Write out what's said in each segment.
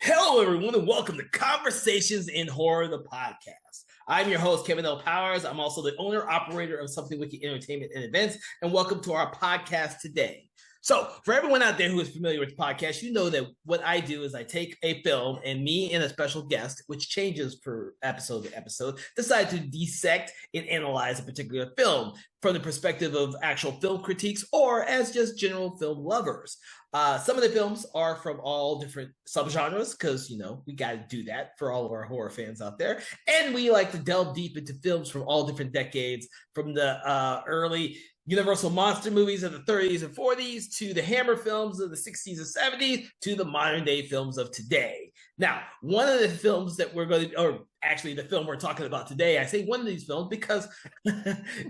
Hello, everyone, and welcome to Conversations in Horror, the podcast. I'm your host, Kevin L. Powers. I'm also the owner-operator of Something Wiki Entertainment and Events, and welcome to our podcast today. So, for everyone out there who is familiar with the podcast, you know that what I do is I take a film and me and a special guest, which changes per episode to episode, decide to dissect and analyze a particular film from the perspective of actual film critiques or as just general film lovers. Some of the films are from all different subgenres because, we got to do that for all of our horror fans out there. And we like to delve deep into films from all different decades, from the early Universal monster movies of the 30s and 40s to the Hammer films of the 60s and 70s to the modern day films of today. Now, one of the films that we're going to, or actually the film we're talking about today, I say one of these films because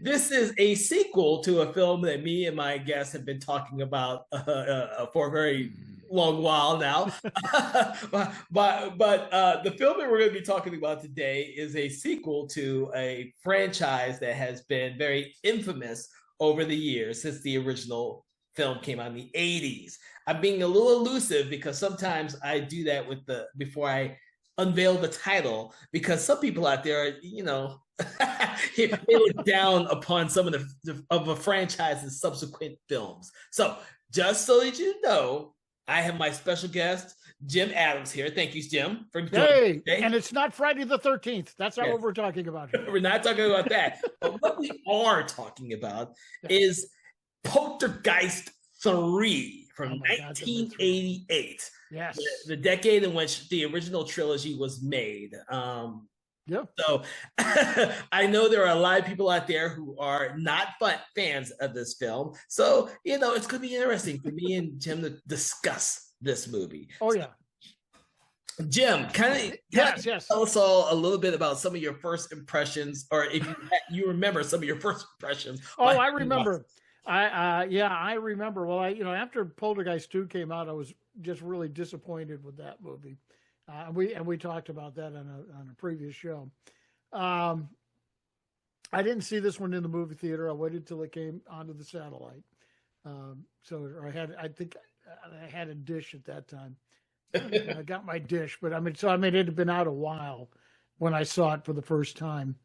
this is a sequel to a film that me and my guests have been talking about for a very long while now. but the film that we're going to be talking about today is a sequel to a franchise that has been very infamous over the years since the original film came out in the 80s. I'm being a little elusive because sometimes I do that before I unveil the title, because some people out there, they look down upon some of a franchise's subsequent films. So just so that you know, I have my special guest, Jim Adams, here. Thank you, Jim, for joining today. And it's not Friday the 13th. That's not what we're talking about here. We're not talking about that. But what we are talking about is Poltergeist 3 from 1988. Yes. The decade in which the original trilogy was made. So I know there are a lot of people out there who are not fans of this film. So, it's going to be interesting for me and Jim to discuss this movie. Oh, yeah. Jim, yes. Tell us all a little bit about some of your first impressions, or if you remember some of your first impressions. Oh, I remember. I remember. Well, after Poltergeist 2 came out, I was just really disappointed with that movie. We talked about that on a previous show. I didn't see this one in the movie theater. I waited till it came onto the satellite. I think I had a dish at that time. I got my dish, but it had been out a while when I saw it for the first time.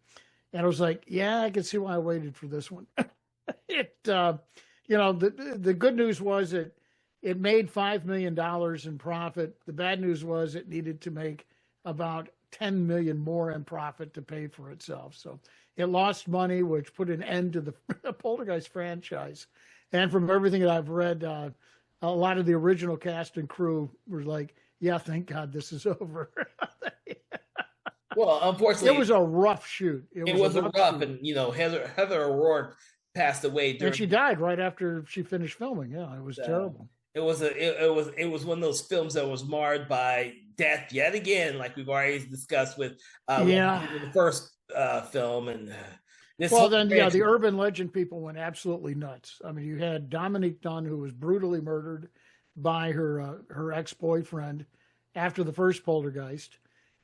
And I was like, yeah, I can see why I waited for this one. The good news was it made $5 million in profit. The bad news was it needed to make about 10 million more in profit to pay for itself. So it lost money, which put an end to the Poltergeist franchise. And from everything that I've read, a lot of the original cast and crew were like, yeah, thank God this is over. Well, unfortunately, it was a rough shoot. It was a rough, and Heather O'Rourke passed away, and she died right after she finished filming. Yeah, it was terrible. It was one of those films that was marred by death yet again, like we've already discussed with the first film. And the urban legend people went absolutely nuts. I mean, you had Dominique Dunne, who was brutally murdered by her ex-boyfriend after the first Poltergeist.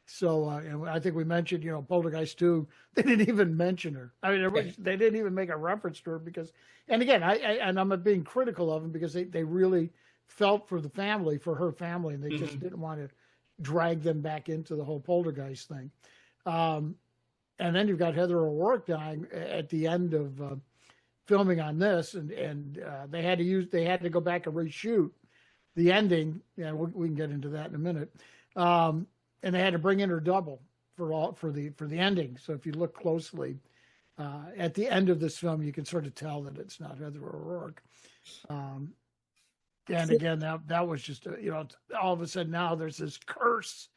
So and I think we mentioned, Poltergeist 2, they didn't even mention her. I mean, they didn't even make a reference to her because, and again, I'm being critical of them because they really felt for her family, and they just didn't want to drag them back into the whole Poltergeist thing. And then you've got Heather O'Rourke dying at the end of filming on this, and they had to go back and reshoot the ending. Yeah, we can get into that in a minute. And they had to bring in her double for the ending. So if you look closely at the end of this film, you can sort of tell that it's not Heather O'Rourke. And again, that was just all of a sudden now there's this curse.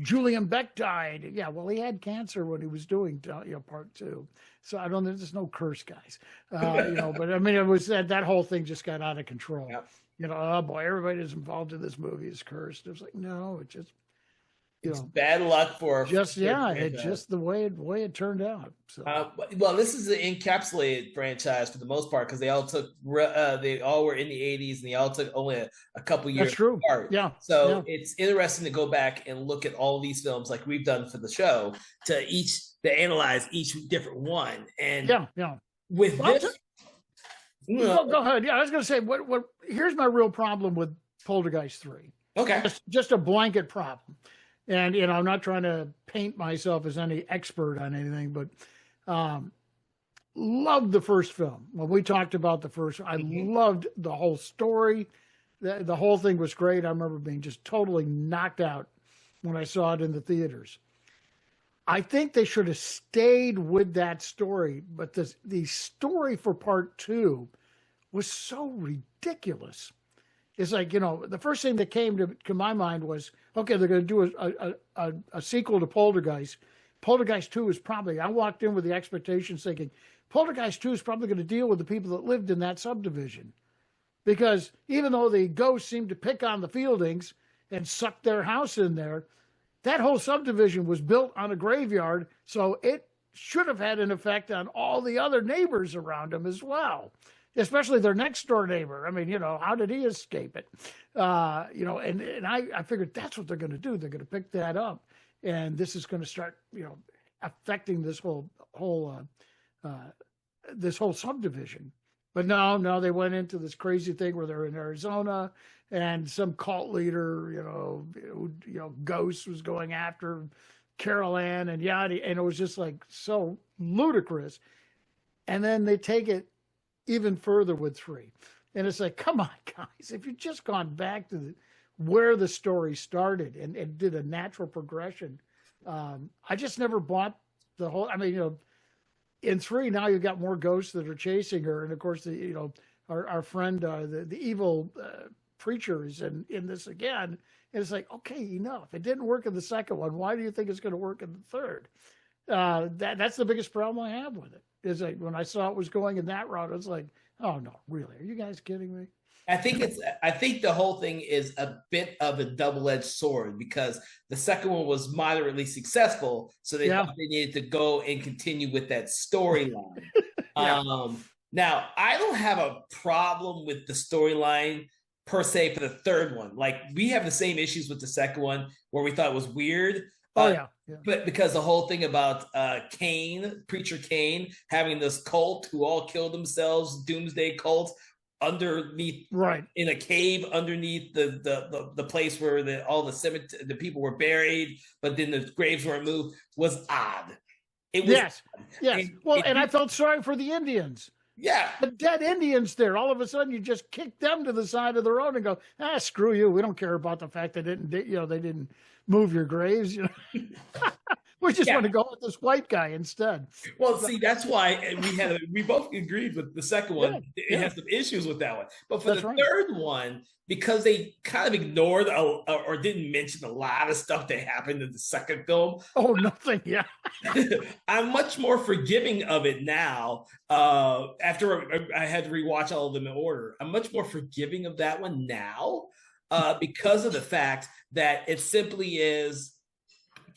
Julian Beck died. Yeah, well, he had cancer when he was doing part 2. So I don't think there's no curse, guys. But I mean, it was that whole thing just got out of control. Yep. Oh boy, everybody that's involved in this movie is cursed. It was like, no, it just. It's bad luck for just the way it turned out. So. Well, this is an encapsulated franchise for the most part because they all were in the 80s and they all took only a couple years. That's true. Apart. Yeah. So it's interesting to go back and look at all these films like we've done for the show to analyze each different one. And with this, go ahead. Yeah, I was going to say what. Here's my real problem with Poltergeist 3. Okay. Just a blanket problem. And, I'm not trying to paint myself as any expert on anything, but loved the first film. When we talked about the first, I loved the whole story. The whole thing was great. I remember being just totally knocked out when I saw it in the theaters. I think they should have stayed with that story, but the story for part 2 was so ridiculous. It's like, the first thing that came to my mind was, okay, they're going to do a sequel to Poltergeist. Poltergeist 2 is probably, I walked in with the expectations thinking, Poltergeist 2 is probably going to deal with the people that lived in that subdivision. Because even though the ghosts seemed to pick on the Fieldings and suck their house in there, that whole subdivision was built on a graveyard, so it should have had an effect on all the other neighbors around them as well, especially their next door neighbor. I mean, how did he escape it? And I figured that's what they're going to do. They're going to pick that up, and this is going to start, affecting this whole subdivision. But no, they went into this crazy thing where they're in Arizona, and some cult leader, Ghost was going after Carol Ann and yada, and it was just like so ludicrous. And then they take it even further with 3, and it's like, come on, guys, if you'd just gone back to where the story started and did a natural progression. I just never bought the whole. I mean, in 3 now you've got more ghosts that are chasing her, and of course our friend the evil preacher is in this again, and it's like, okay, enough. It didn't work in the second one. Why do you think it's going to work in the third? That's the biggest problem I have with it. Is like when I saw it was going in that route, I was like, oh no, really? Are you guys kidding me? I think the whole thing is a bit of a double-edged sword, because the second one was moderately successful, so they thought they needed to go and continue with that storyline. Now, I don't have a problem with the storyline per se for the third one. Like, we have the same issues with the second one where we thought it was weird. But because the whole thing about Preacher Cain, having this cult who all killed themselves, doomsday cult, underneath, in a cave underneath the place where all the people were buried, but then the graves weren't moved, was odd. It was yes. And I felt sorry for the Indians. Yeah, the dead Indians there. All of a sudden, you just kick them to the side of the road and go, screw you. We don't care about the fact they didn't move your graves. We just want to go with this white guy instead. Well, see, that's why we both agreed with the second one. It has some issues with that one. But for the third one, because they kind of ignored or didn't mention a lot of stuff that happened in the second film. Oh, nothing. Yeah. I'm much more forgiving of it now. After I had to rewatch all of them in order, I'm much more forgiving of that one now because of the fact that it simply is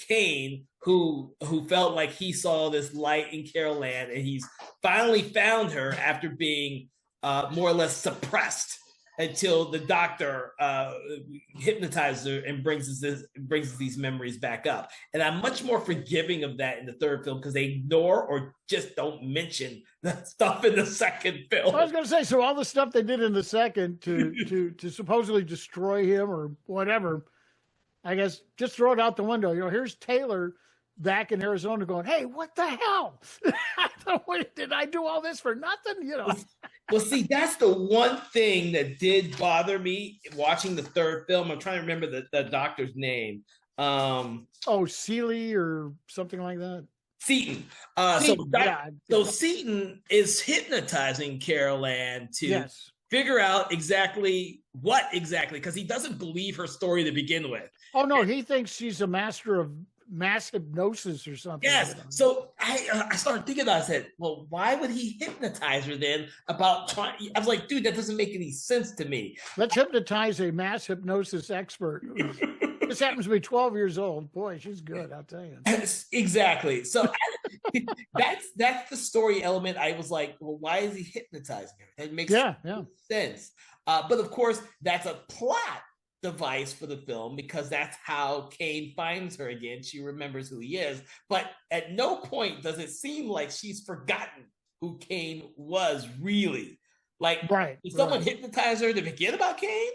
Cain who felt like he saw this light in Carol Ann, and he's finally found her after being more or less suppressed until the doctor hypnotizes her and brings these memories back up. And I'm much more forgiving of that in the third film because they ignore or just don't mention the stuff in the second film. I was going to say, so all the stuff they did in the second to supposedly destroy him or whatever, I guess just throw it out the window. Here's Taylor back in Arizona going, hey, what the hell? Did I do all this for nothing? Well, see, that's the one thing that did bother me watching the third film. I'm trying to remember the doctor's name. Seeley or something like that. Seaton. So Seaton is hypnotizing Carol Ann to figure out what exactly, because he doesn't believe her story to begin with. Oh, no, he thinks she's a master of mass hypnosis or something. Yes. So I started thinking about it. I said, well, why would he hypnotize her then about trying? I was like, dude, that doesn't make any sense to me. Let's hypnotize a mass hypnosis expert. This happens to be 12 years old. Boy, she's good, I'll tell you. Exactly. So that's the story element. I was like, well, why is he hypnotizing her? That makes sense. But of course, that's a plot device for the film because that's how Cain finds her again. She remembers who he is, but at no point does it seem like she's forgotten who Cain was really. Like, did someone hypnotize her to forget about Cain?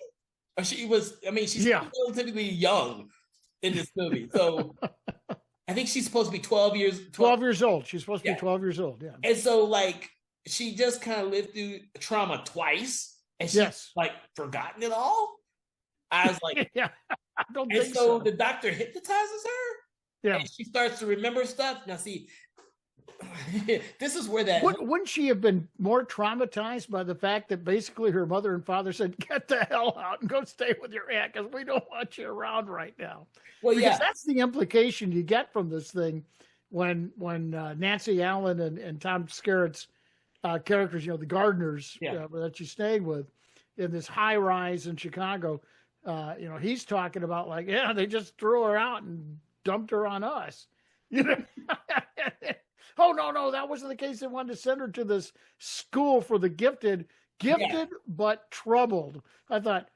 She was. I mean, she's Yeah. relatively young in this movie, so I think she's supposed to be 12 years. 12 years old. She's supposed to be Yeah. 12 years old. Yeah. And so, like, she just kind of lived through trauma twice, and she's Yes. like forgotten it all. I was like, yeah. I don't and think so so. the doctor hypnotizes her, Yeah. and she starts to remember stuff. Now, see, this is where that Wouldn't she have been more traumatized by the fact that basically her mother and father said, "Get the hell out and go stay with your aunt because we don't want you around right now." well, Because yeah, that's the implication you get from this thing when Nancy Allen and Tom Skerritt's characters, the gardeners yeah. that she stayed with in this high rise in Chicago, he's talking about like, yeah, they just threw her out and dumped her on us. You know? Oh, no, that wasn't the case. They wanted to send her to this school for the gifted, but troubled. I thought,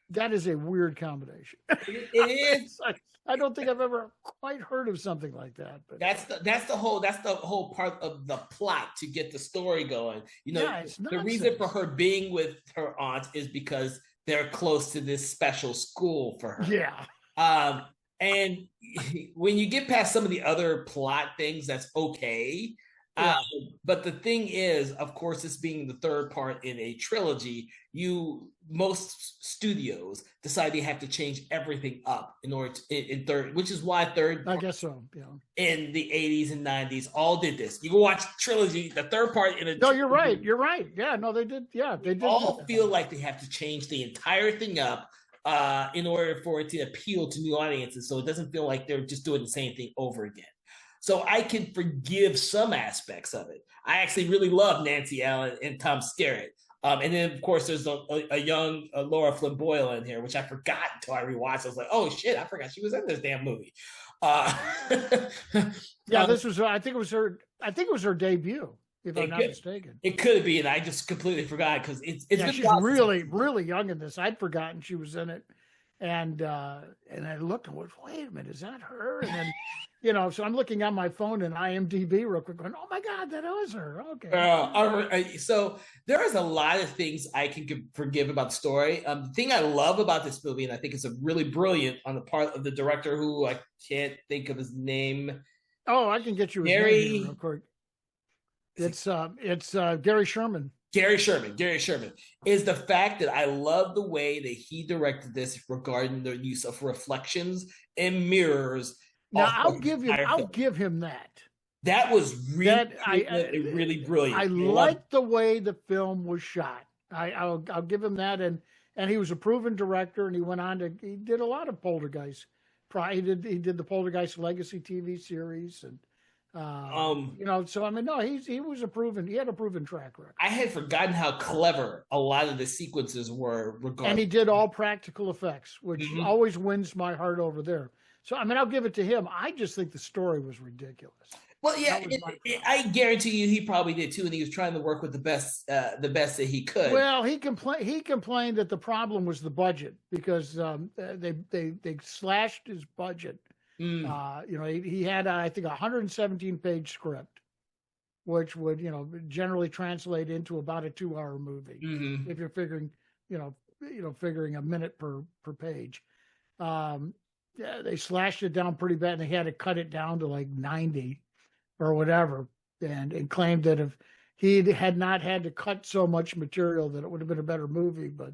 that is a weird combination. It is. I don't think I've ever quite heard of something like that. But that's the whole part of the plot to get the story going. The reason for her being with her aunt is because they're close to this special school for her. Yeah. And when you get past some of the other plot things, that's okay. Yeah. But the thing is, of course, this being the third part in a trilogy, most studios decide they have to change everything up in order to, in third, which is why third. I guess so. Yeah. In the 80s and 90s, all did this. You can watch trilogy, the third part in a. No, you're right. You're right. Yeah, no, they did. Yeah, they did. All feel like they have to change the entire thing up in order for it to appeal to new audiences, so it doesn't feel like they're just doing the same thing over again. So I can forgive some aspects of it. I actually really love Nancy Allen and Tom Skerritt. And then, of course, there's a young Laura Flynn Boyle in here, which I forgot until I rewatched. I was like, oh, shit, I forgot she was in this damn movie. Yeah, this was, I think it was her debut, if I'm not mistaken. It could be, and I just completely forgot because it's she's really, really young in this. I'd forgotten she was in it. And I looked and went, wait a minute, is that her? And then, so I'm looking on my phone and IMDb real quick going, oh my God, that was her. Okay. So there is a lot of things I can forgive about the story. The thing I love about this movie, and I think it's a really brilliant on the part of the director who I can't think of his name. Oh, I can get you his name real quick. It's Gary Sherman. Gary Sherman is the fact that I love the way that he directed this regarding the use of reflections and mirrors. Now I'll give him that. That was really brilliant. I liked the way the film was shot. I'll give him that, and he was a proven director, and he did a lot of Poltergeist. He did the Poltergeist Legacy TV series, and so I mean, no, he had a proven track record. I had forgotten how clever a lot of the sequences were regarding. And he did all practical effects, which always wins my heart over there. So I mean, I'll give it to him. I just think the story was ridiculous. Well, yeah, I guarantee you he probably did too, and he was trying to work with the best that he could. Well, he complained that the problem was the budget because they slashed his budget. He had I think 117-page script, which would generally translate into about a 2-hour movie if you're figuring figuring a minute per page. They slashed it down pretty bad, and they had to cut it down to like 90 or whatever, and claimed that if he had not had to cut so much material, that it would have been a better movie. But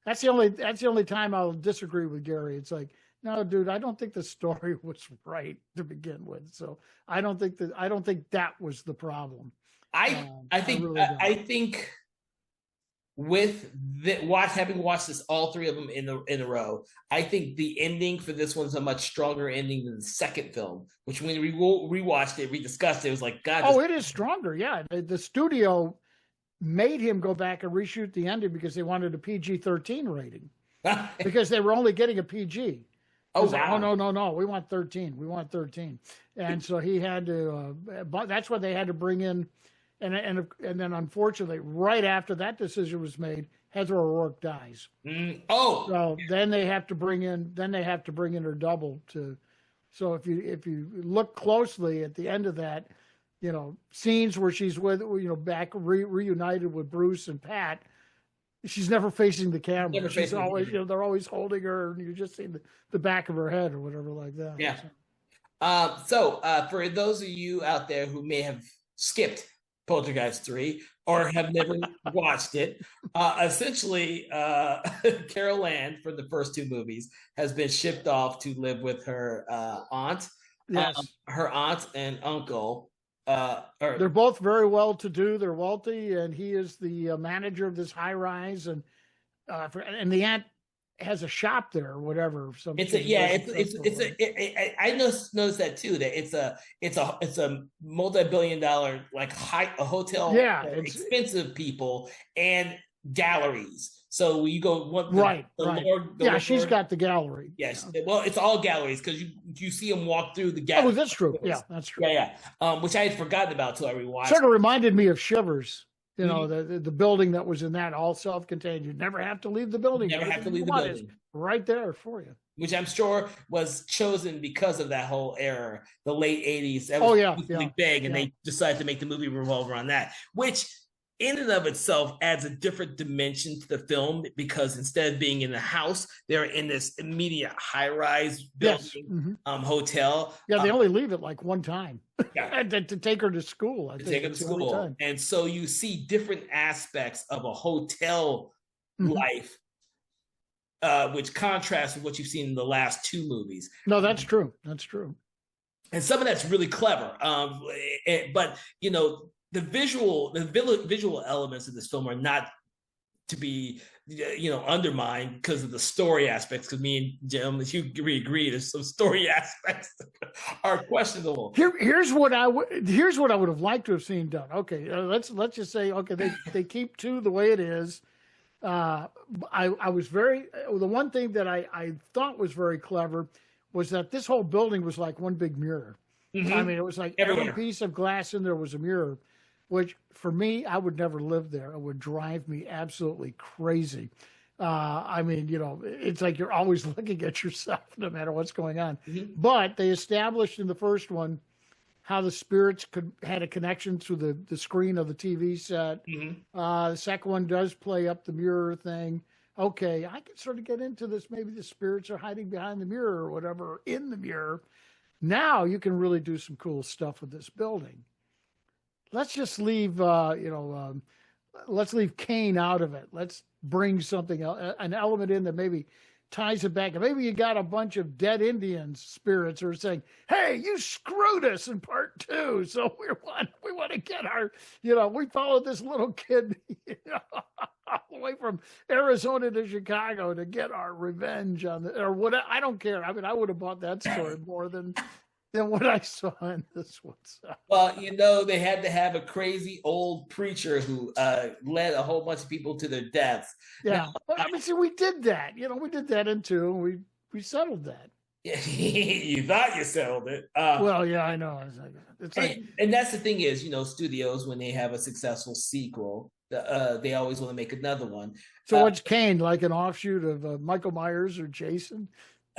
that's the only time I'll disagree with Gary. It's like, no, dude, I don't think the story was right to begin with. So I don't think that was the problem. I think with having watched this, all three of them in a row, I think the ending for this one's a much stronger ending than the second film. Which when we rewatched it, we discussed it. It was like, God. Oh, it is stronger. Yeah, the studio made him go back and reshoot the ending because they wanted a PG-13 rating because they were only getting a PG. Oh, wow. Like, oh, no, we want 13. We want 13. And so he had to, but that's what they had to bring in. And then unfortunately, right after that decision was made, Heather O'Rourke dies. So then they have to bring in her double to. So if you look closely at the end of that, scenes where she's with, back reunited with Bruce and Pat, She's never facing the camera. Never She's facing the always, camera. they're always holding her, and you just see the back of her head or whatever like that. Yeah. So for those of you out there who may have skipped Poltergeist 3 or have never watched it, essentially Carol Ann from the first two movies has been shipped off to live with her aunt. Yes. Her aunt and uncle. They're both very well to do. They're wealthy, and he is the manager of this high rise, and the aunt has a shop there or whatever. I noticed that too. That it's a multi-billion-dollar a hotel. Yeah, expensive people and galleries. So you go right. She's got the gallery. Yes, well, it's all galleries because you see them walk through the gallery. Oh, that's true. Yeah, that's true. Yeah. Which I had forgotten about till I rewatched. Sort of reminded me of Shivers. You know, the building that was in that, all self-contained. You never have to leave the building. Never have to leave the building. Right there for you. Which I'm sure was chosen because of that whole era, the late 80s. That was big, and they decided to make the movie revolve around that, which in and of itself adds a different dimension to the film because instead of being in the house, they're in this immediate high-rise building, hotel. Yeah, they only leave it like one time to take her to school. Take her to school. And so you see different aspects of a hotel life, which contrasts with what you've seen in the last two movies. No, that's true. That's true. And some of that's really clever. But, you know, the visual elements of this film are not to be, undermined because of the story aspects. Because me and Jim, as you agree, there's some story aspects that are questionable. Here's what I would have liked to have seen done. Okay, let's just say they keep 2 the way it is. The one thing that I thought was very clever was that this whole building was like one big mirror. I mean, it was like every piece of glass in there was a mirror. Which for me, I would never live there. It would drive me absolutely crazy. I mean, it's like you're always looking at yourself no matter what's going on. But they established in the first one how the spirits had a connection to the screen of the TV set. The second one does play up the mirror thing. Okay, I can sort of get into this. Maybe the spirits are hiding behind the mirror or whatever, or in the mirror. Now you can really do some cool stuff with this building. Let's just leave, let's leave Kane out of it. Let's bring something else, an element in that maybe ties it back. And maybe you got a bunch of dead Indian spirits who are saying, "Hey, you screwed us in part 2. So we want to get our, we followed this little kid all the way from Arizona to Chicago to get our revenge on or what? I don't care. I mean, I would have bought that story more than what I saw in this one. So. Well, they had to have a crazy old preacher who led a whole bunch of people to their deaths. Yeah. I mean, see, we did that. We did that in 2, and we settled that. You thought you settled it. Well, yeah, I know. And that's the thing is, studios, when they have a successful sequel, they always want to make another one. So what's Kane, like an offshoot of Michael Myers or Jason?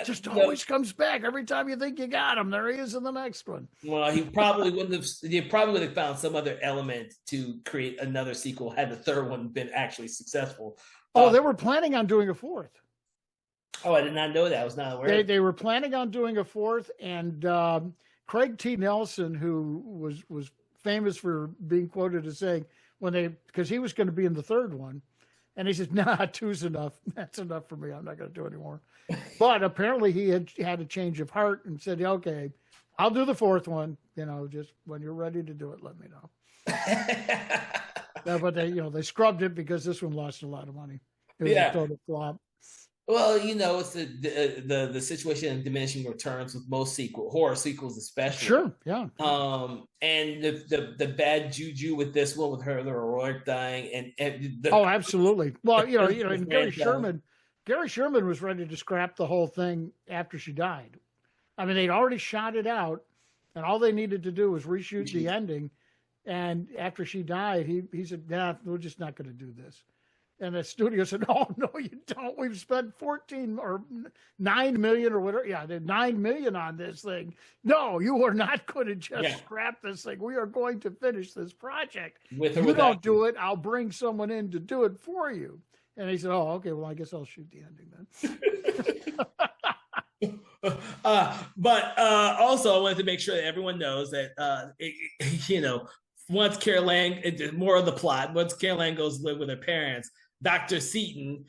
Just always comes back every time you think you got him. There he is in the next one. Well, he probably would have found some other element to create another sequel had the third one been actually successful. They were planning on doing a 4th. Oh, I did not know that. I was not aware. They were planning on doing a 4th, and Craig T. Nelson, who was famous for being quoted as saying because he was going to be in the third one, and he said, "Nah, 2's enough. That's enough for me. I'm not going to do it anymore." But apparently he had a change of heart and said, "Okay, I'll do the 4th one. Just when you're ready to do it, let me know." But they scrubbed it because this one lost a lot of money. It was a total flop. Well, it's the situation in diminishing returns with most horror sequels, especially. Sure, yeah. And the bad juju with this one, with her heroic dying, absolutely. Well, and Gary Sherman was ready to scrap the whole thing after she died. I mean, they'd already shot it out, and all they needed to do was reshoot the ending. And after she died, he said, "Nah, we're just not going to do this." And the studio said, "Oh, no, you don't. We've spent 14 or 9 million or whatever. Yeah, they 9 million on this thing. No, you are not going to just scrap this thing. We are going to finish this project. If you don't do it, I'll bring someone in to do it for you." And he said, "Oh, okay. Well, I guess I'll shoot the ending then." But also, I wanted to make sure that everyone knows that once Carol Ann, more of the plot. Once Carol Ann goes live with her parents, Dr. Seaton,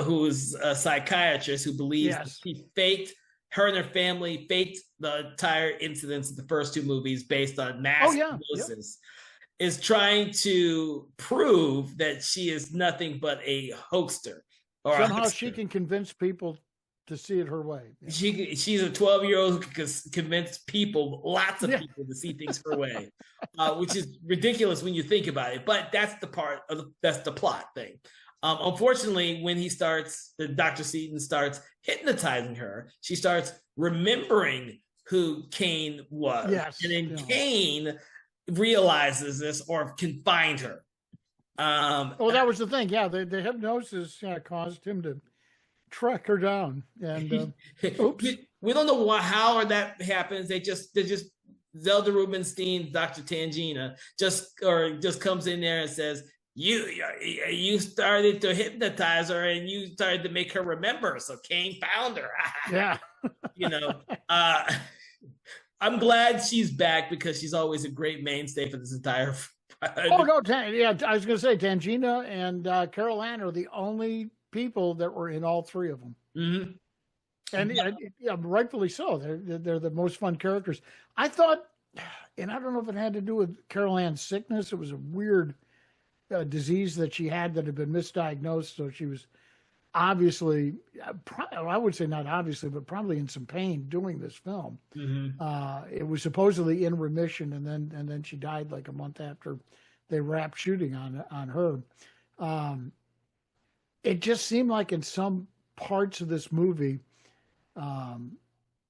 who's a psychiatrist who believes that she faked, her and her family faked the entire incidents of the first two movies based on mass hypnosis, is trying to prove that she is nothing but a hoaxer. Or somehow she can convince people to see it her way. Yeah. She's a 12-year-old who can convince people, lots of people, to see things her way, which is ridiculous when you think about it. But that's the part of that's the plot thing. Unfortunately, when Dr. Seaton starts hypnotizing her, she starts remembering who Kane was. Yes. And then Kane realizes this or can find her. That was the thing. Yeah, the hypnosis caused him to track her down. And oops. We don't know how or that happens. They just Zelda Rubinstein, Dr. Tangina, just comes in there and says, You started to hypnotize her and you started to make her remember. So Kane found her. Yeah. I'm glad she's back because she's always a great mainstay for this entire. Oh no! I was going to say Tangina and Carol Ann are the only people that were in all three of them, and rightfully so. They're the most fun characters. I thought, and I don't know if it had to do with Carol Ann's sickness. It was a weird disease that she had that had been misdiagnosed, so she was obviously, I would say not obviously, but probably in some pain doing this film. It was supposedly in remission, and then she died like a month after they wrapped shooting on her. It just seemed like in some parts of this movie,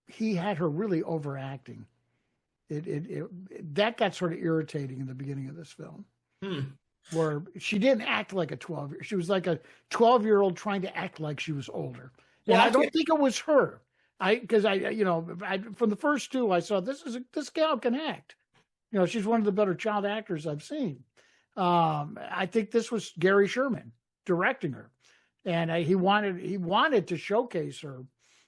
he had her really overacting. That got sort of irritating in the beginning of this film. Where she didn't act like a 12-year-old. She was like a 12-year-old trying to act like she was older. And I don't think it was her. Because from the first two, I saw this gal can act. She's one of the better child actors I've seen. I think this was Gary Sherman directing her. And he wanted to showcase her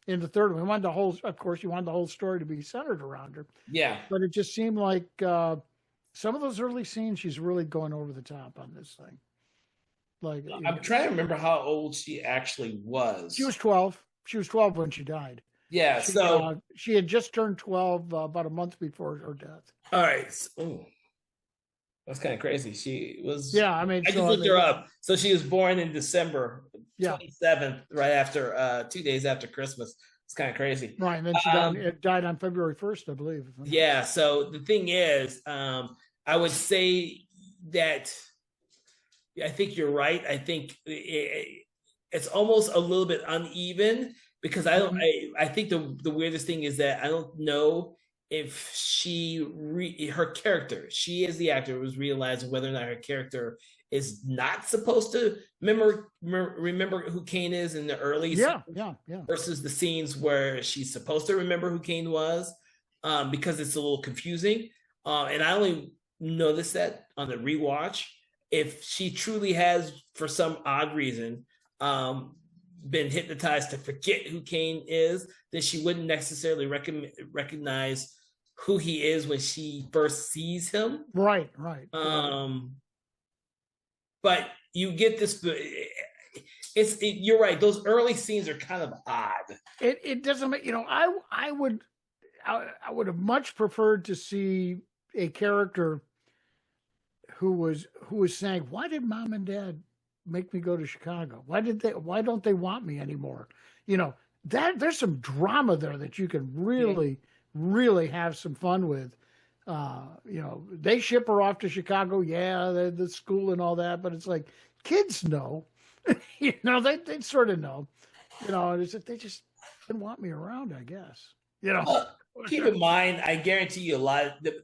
in the third one. He wanted the whole story to be centered around her. Yeah. But it just seemed like some of those early scenes, she's really going over the top on this thing. Like I'm trying to remember how old she actually was. She was 12. She was 12 when she died. Yeah, she had just turned 12 about a month before her death. All right. That's kind of crazy. She was. Yeah, I just looked her up. So she was born in December 27th, right after 2 days after Christmas. It's kind of crazy. Right, and then she died on February 1st, I believe. Yeah, so the thing is, I would say that I think you're right. I think it's almost a little bit uneven because I think the weirdest thing is that I don't know if her character, she as the actor, was realizing whether or not her character is not supposed to remember who Kane is in the early scenes versus the scenes where she's supposed to remember who Kane was, because it's a little confusing. And I only noticed that on the rewatch. If she truly has, for some odd reason, been hypnotized to forget who Kane is, then she wouldn't necessarily recognize who he is when she first sees him. Right. But you get this. You're right. Those early scenes are kind of odd. It doesn't make I would have much preferred to see a character who was saying, "Why did Mom and Dad make me go to Chicago? Why don't they want me anymore?" That there's some drama there that you can really have some fun with. They ship her off to Chicago, the school and all that, but it's like kids know, they sort of know, it's like they just didn't want me around, I guess. Keep in mind, I guarantee you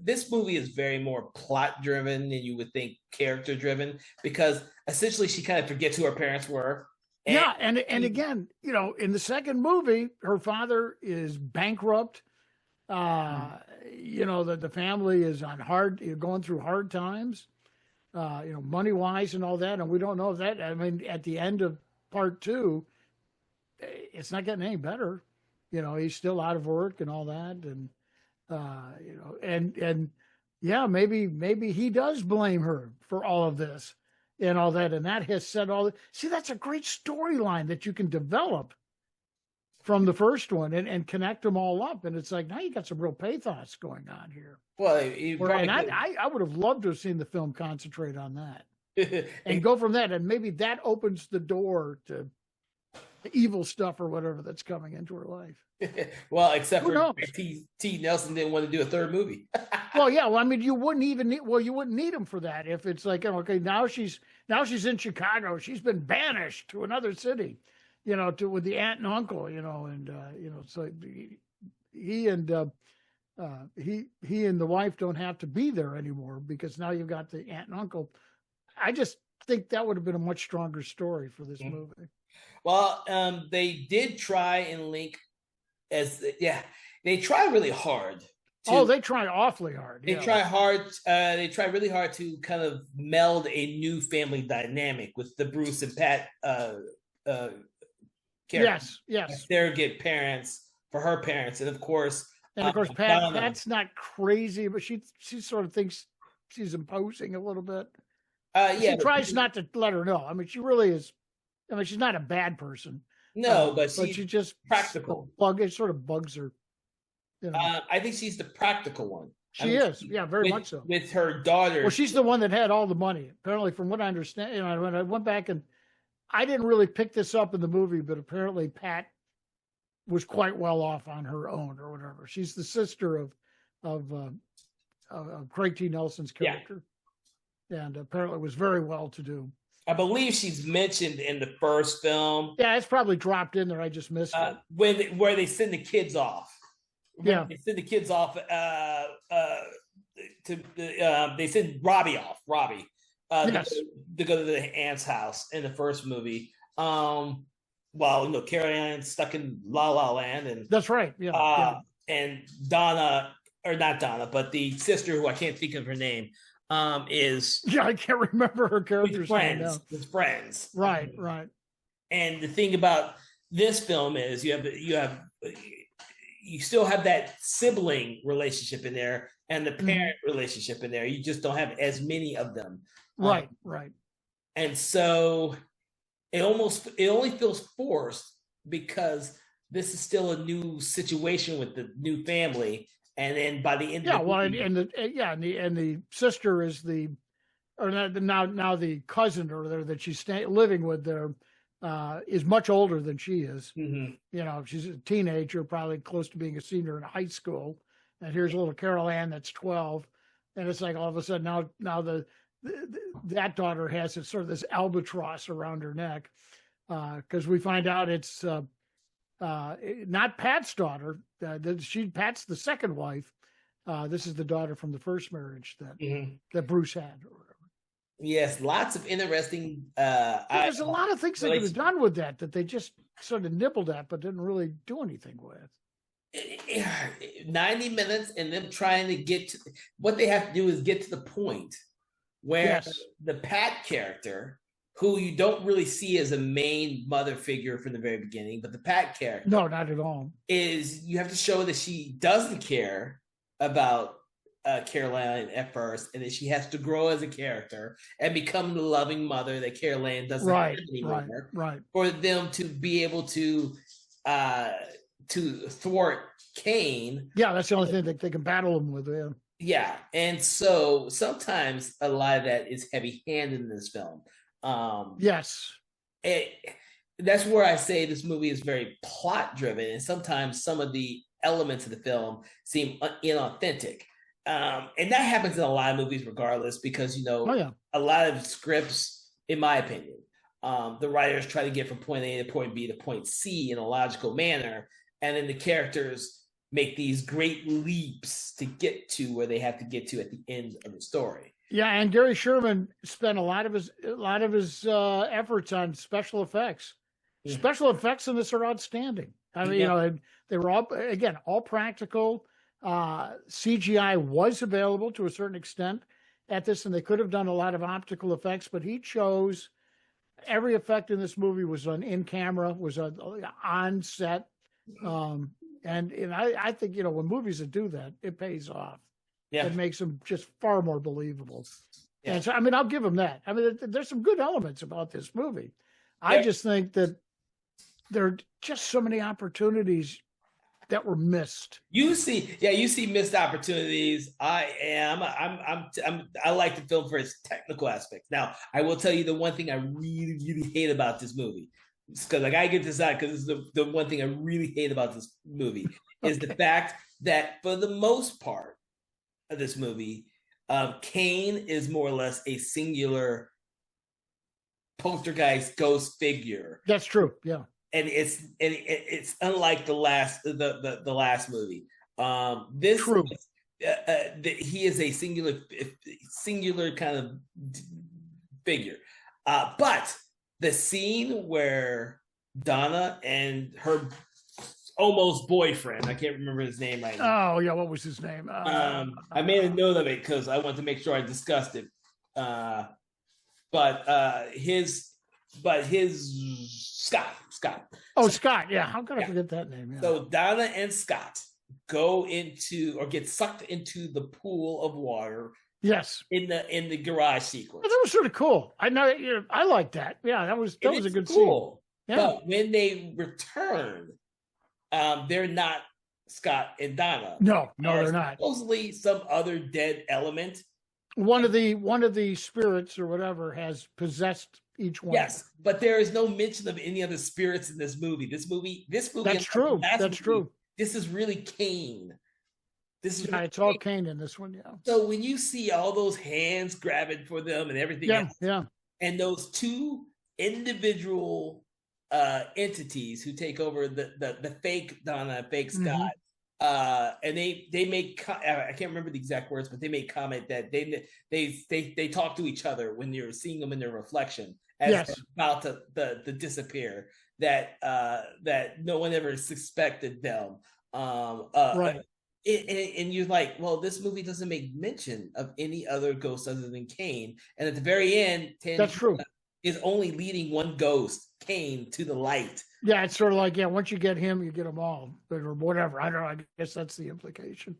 this movie is very more plot driven than you would think character driven, because essentially she kind of forgets who her parents were. And again, in the second movie, her father is bankrupt. The family is going through hard times. money wise and all that. And we don't know if that, I mean, at the end of part 2, it's not getting any better. He's still out of work and all that. And, and yeah, maybe he does blame her for all of this and all that. And that has said all that. See, that's a great storyline that you can develop from the first one and connect them all up. And it's like, now you got some real pathos going on here. Well, and I would have loved to have seen the film concentrate on that and go from that. And maybe that opens the door to the evil stuff or whatever that's coming into her life. Well, except for T. Nelson didn't want to do a third movie. Well, yeah. Well, I mean, you wouldn't need him for that if it's like, okay, now she's in Chicago. She's been banished to another city, with the aunt and uncle, and so he and the wife don't have to be there anymore because now you've got the aunt and uncle. I just think that would have been a much stronger story for this movie. Well, they did try and link they try really hard. They try awfully hard. They try hard. They try really hard to kind of meld a new family dynamic with the Bruce and Pat characters. Yes. Surrogate parents for her parents, and of course, Pat's not crazy, but she sort of thinks she's imposing a little bit. She tries not to let her know. I mean, she really is. I mean, she's not a bad person. No, but she's just practical. It sort of bugs her. I think she's the practical one. She is, very much so. With her daughter. Well, she's the one that had all the money. Apparently, from what I understand, when I went back and I didn't really pick this up in the movie, but apparently Pat was quite well off on her own or whatever. She's the sister of Craig T. Nelson's character, and apparently was very well to do. I believe she's mentioned in the first film. Yeah, it's probably dropped in there. I just missed it. Where they send the kids off. Yeah, they send the kids off. They send Robbie off. To go to the aunt's house in the first movie. Carrie Ann's stuck in La La Land, and that's right. And Donna, or not Donna, but the sister who I can't think of her name. Is I can't remember her character's name now. With friends, right. And the thing about this film is you still have that sibling relationship in there and the parent relationship in there. You just don't have as many of them, right. And so it only feels forced because this is still a new situation with the new family. And then by the end, and the sister is now the cousin or there that she's living with there is much older than she is. Mm-hmm. She's a teenager, probably close to being a senior in high school. And here's little Carol Ann that's 12, and it's like all of a sudden now that daughter has sort of this albatross around her neck because we find out it's. Not Pat's daughter. Pat's the second wife. This is the daughter from the first marriage that Bruce had, or whatever. Yes, lots of interesting. There's a lot of things they could have done with that they just sort of nibbled at, but didn't really do anything with. 90 minutes, and them trying to get to what they have to do is get to the point where the Pat character, who you don't really see as a main mother figure from the very beginning, but the Pat character. No, not at all. Is you have to show that she doesn't care about Caroline at first, and that she has to grow as a character and become the loving mother that Caroline doesn't have anymore. Right. For them to be able to thwart Cain. Yeah, that's the only thing that they can battle him with. Yeah, and so sometimes a lot of that is heavy-handed in this film. Yes, that's where I say this movie is very plot driven, and sometimes some of the elements of the film seem inauthentic, and that happens in a lot of movies regardless, because a lot of scripts, in my opinion, the writers try to get from point A to point B to point C in a logical manner, and then the characters make these great leaps to get to where they have to get to at the end of the story. Yeah, and Gary Sherman spent a lot of his efforts on special effects. Yeah. Special effects in this are outstanding. I mean, they were all practical. CGI was available to a certain extent, at this, and they could have done a lot of optical effects, but he chose every effect in this movie was in camera, was on set. And I think, when movies that do that, it pays off. Yeah. It makes them just far more believable. Yeah. And so, I'll give them that. There's some good elements about this movie. I just think that there are just so many opportunities that were missed. You see missed opportunities. I like the film for its technical aspects. Now, I will tell you the one thing I really, really hate about this movie, because I gotta get this out, because this is the one thing I really hate about this movie is the fact that for the most part of this movie, Kane is more or less a singular poltergeist ghost figure. That's true. Yeah. And it's unlike the last movie. This True. He is a singular kind of figure. But the scene where Donna and her almost boyfriend, I can't remember his name right now. Oh yeah, what was his name? I made a note of it because I wanted to make sure I discussed it. But his Scott. Oh, Scott. Yeah. How could I forget that name? Yeah. So Donna and Scott go into or get sucked into the pool of water. Yes. In the garage sequence. Well, that was sort of cool. I know. I like that. Yeah, that was a good cool scene. Yeah. But when they return, they're not Scott and Donna. No, they're not. Supposedly some other dead element. One of the spirits or whatever has possessed each one. Yes, but there is no mention of any other spirits in this movie. This movie. That's true. That's true. This is really Kane. It's all Kane in this one. Yeah. So when you see all those hands grabbing for them and everything, and those two individual entities who take over the fake Donna, fake Scott. And they make I can't remember the exact words, but they make comment that they talk to each other when you're seeing them in their reflection as they're about to disappear. That no one ever suspected them. Right. And you're like, well, this movie doesn't make mention of any other ghost other than Kane. And at the very end, that's true. Is only leading one ghost, Kane, to the light. Yeah, it's sort of like, once you get him, you get them all, or whatever. I don't know. I guess that's the implication.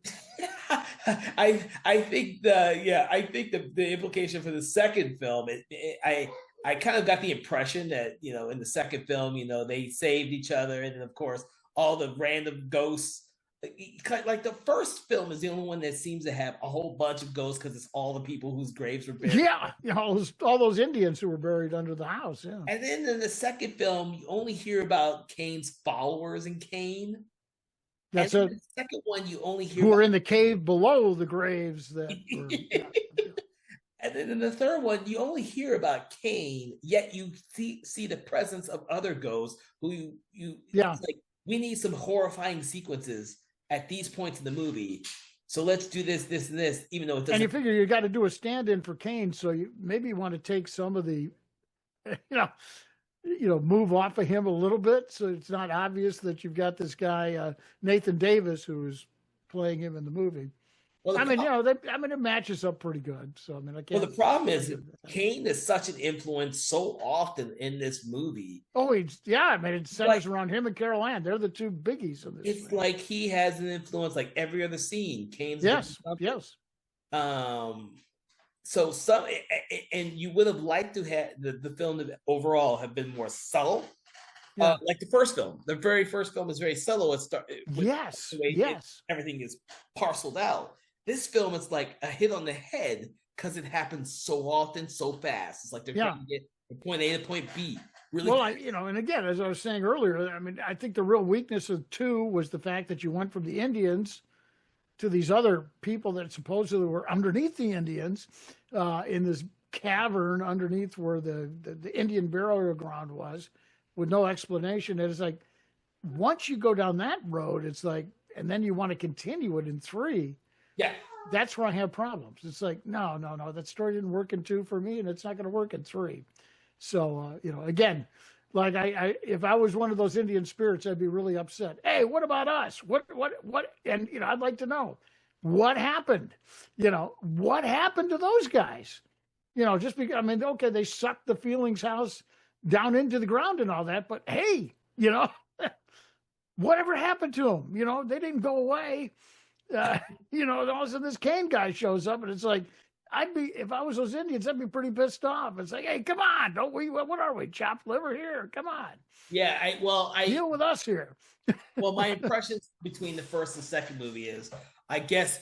I think the implication for the second film, I kind of got the impression that, in the second film, they saved each other, and then of course all the random ghosts. Like the first film is the only one that seems to have a whole bunch of ghosts because it's all the people whose graves were buried. Yeah, all those Indians who were buried under the house. Yeah. And then in the second film, you only hear about Kane's followers and Kane. That's it. The second one, you only hear who are in the cave below the graves that were. And then in the third one, you only hear about Kane, yet you see the presence of other ghosts who it's like, we need some horrifying sequences at these points in the movie. So let's do this, and this, even though it doesn't. And you figure you got to do a stand-in for Kane, so you maybe want to take some of the, move off of him a little bit, so it's not obvious that you've got this guy Nathan Davis who is playing him in the movie. Well, it matches up pretty good. So I can't. Well, the problem is Kane is such an influence so often in this movie. Oh, it centers around him and Carol Ann. They're the two biggies of this. It's like he has an influence, like every other scene. Kane's yes. So some, and you would have liked to have the film overall have been more subtle. Yeah. Like the first film, the very first film is very subtle. Everything is parceled out. This film is like a hit on the head because it happens so often, so fast. It's like they're trying to get from point A to point B. Really. Well, and again, as I was saying earlier, I think the real weakness of 2 was the fact that you went from the Indians to these other people that supposedly were underneath the Indians in this cavern underneath where the Indian burial ground was, with no explanation. And it's like, once you go down that road, it's like, and then you want to continue it in 3. Yeah. That's where I have problems. It's like, no, that story didn't work in 2 for me, and it's not going to work in 3. So, again, like if I was one of those Indian spirits, I'd be really upset. Hey, what about us? What? And, I'd like to know, what happened? What happened to those guys? Just because, I mean, okay, they sucked the Feelings house down into the ground and all that, but hey, whatever happened to them? They didn't go away. All of a sudden this Kane guy shows up, and it's like, if I was those Indians, I'd be pretty pissed off. It's like, hey, come on, don't we? What are we? Chopped liver here? Come on. Yeah, I deal with us here. Well, my impressions between the first and second movie is, I guess,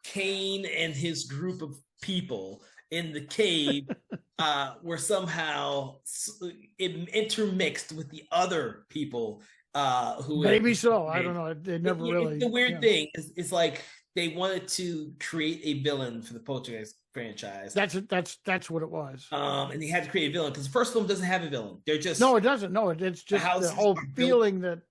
Kane and his group of people in the cave were somehow intermixed with the other people who maybe so. I don't know. They never really. The weird thing is like they wanted to create a villain for the Poltergeist franchise. That's what it was. And they had to create a villain because the first film doesn't have a villain. They're just no, it doesn't. No, it's just the whole feeling that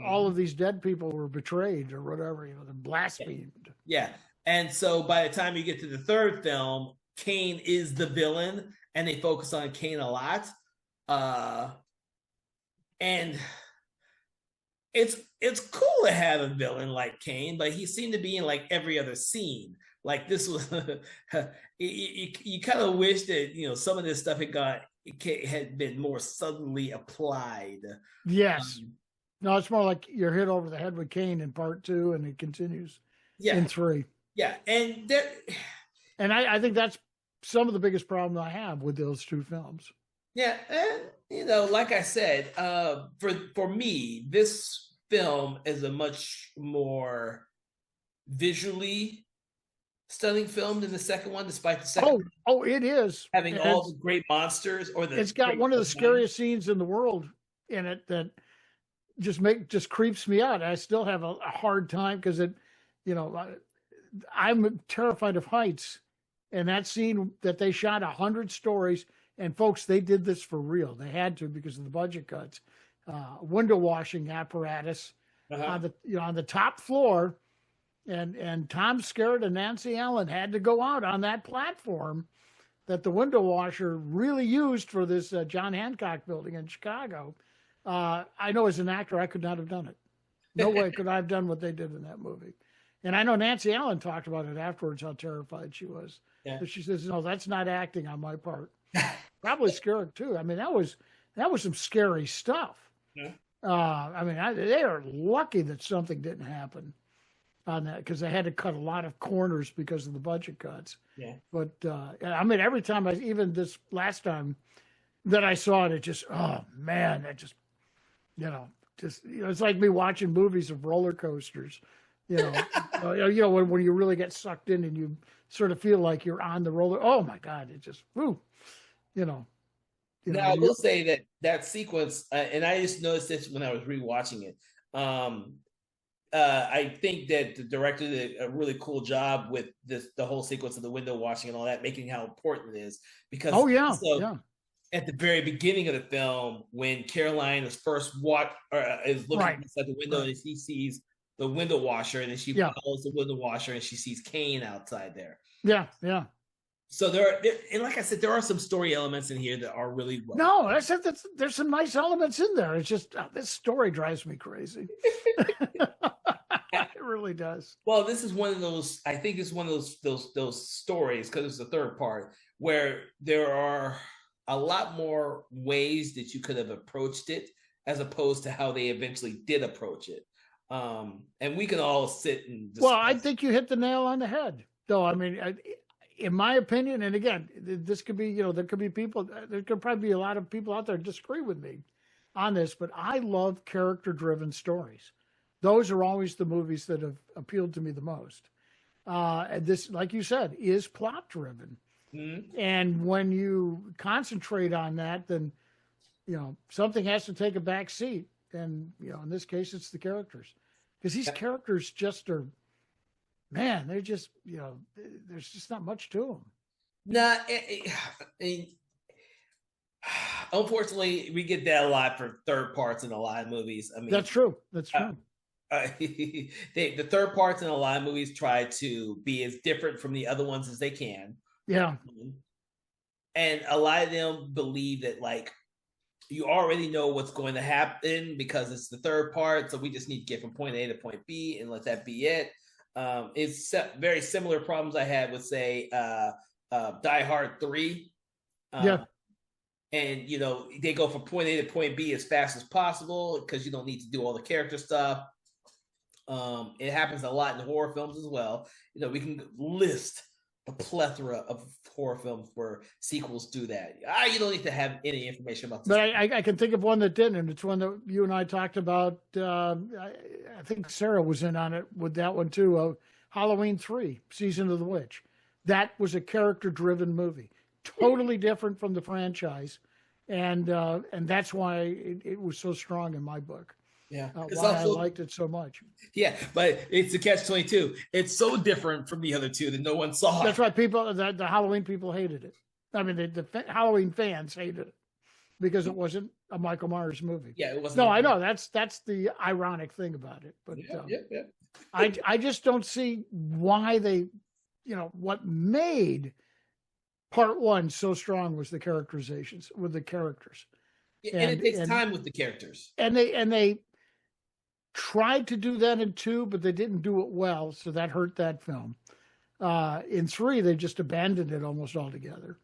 all of these dead people were betrayed or whatever. They're blasphemed. Yeah, and so by the time you get to the third film, Kane is the villain, and they focus on Kane a lot. And it's cool to have a villain like Kane, but he seemed to be in like every other scene. Like this was, you kind of wish that some of this stuff had been more subtly applied. Yes, no, it's more like you're hit over the head with Kane in part 2, and it continues in 3. Yeah, and I think that's some of the biggest problems I have with those 2 films. Yeah, and like I said, for me, this film is a much more visually stunning film than the second one, despite the second. Oh, it is having all the great monsters, it's got one of the scariest scenes in the world in it that just creeps me out. I still have a hard time because I'm terrified of heights, and that scene that they shot 100 stories. And folks, they did this for real. They had to because of the budget cuts. Window washing apparatus on the top floor, and Tom Skerritt and Nancy Allen had to go out on that platform that the window washer really used for this John Hancock building in Chicago. I know as an actor, I could not have done it. No way could I have done what they did in that movie. And I know Nancy Allen talked about it afterwards, how terrified she was. Yeah. But she says, no, that's not acting on my part. Probably scary too. I mean, that was some scary stuff. Yeah. I mean, they are lucky that something didn't happen on that because they had to cut a lot of corners because of the budget cuts. Yeah. But I mean, every time even this last time that I saw it, it just, oh man, that just, it's like me watching movies of roller coasters. When you really get sucked in and you sort of feel like you're on the roller. Oh my God, it just, whoo. Now, I will say that sequence, and I just noticed this when I was rewatching it. I think that the director did a really cool job with the whole sequence of the window washing and all that, making how important it is. Because at the very beginning of the film, when Caroline is first is looking outside the window and she sees the window washer, and then she follows the window washer and she sees Kane outside there. Yeah, yeah. So and like I said, there are some story elements in here that are really well. No, there's some nice elements in there. It's just this story drives me crazy. It really does. Well, this is one of those. I think it's one of those stories because it's the third part where there are a lot more ways that you could have approached it as opposed to how they eventually did approach it. And we can all sit and discuss. Well, I think you hit the nail on the head, though. I mean. In my opinion, and again, this could be, there could be people, there could probably be a lot of people out there who disagree with me on this, but I love character-driven stories. Those are always the movies that have appealed to me the most. And this, like you said, is plot-driven. Mm-hmm. And when you concentrate on that, then, something has to take a back seat. And, in this case, it's the characters. Because these characters just are... Man, they're just, there's just not much to them. Nah, unfortunately, we get that a lot for third parts in a lot of movies. I mean, that's true. That's true. The third parts in a lot of movies try to be as different from the other ones as they can. Yeah. And a lot of them believe that, like, you already know what's going to happen because it's the third part, so we just need to get from point A to point B and let that be it. It's very similar problems I had with, say, Die Hard 3. Yeah. And, they go from point A to point B as fast as possible because you don't need to do all the character stuff. It happens a lot in horror films as well. We can list a plethora of horror films where sequels do that. You don't need to have any information about this. But I can think of one that didn't, and it's one that you and I talked about. I think Sarah was in on it with that one too. Halloween 3, Season of the Witch. That was a character-driven movie, totally different from the franchise, and that's why it was so strong in my book. Yeah, why I liked it so much. Yeah, but it's a catch-22. It's so different from the other two that no one saw. That's right. The Halloween people hated it. I mean, the Halloween fans hated it because it wasn't a Michael Myers movie. Yeah, it wasn't. No, I know that's the ironic thing about it. But yeah. I just don't see why they, what made part 1 so strong was the characterizations with the characters. Yeah, and it takes time with the characters. And they tried to do that in 2, but they didn't do it well, so that hurt that film. In 3, they just abandoned it almost altogether.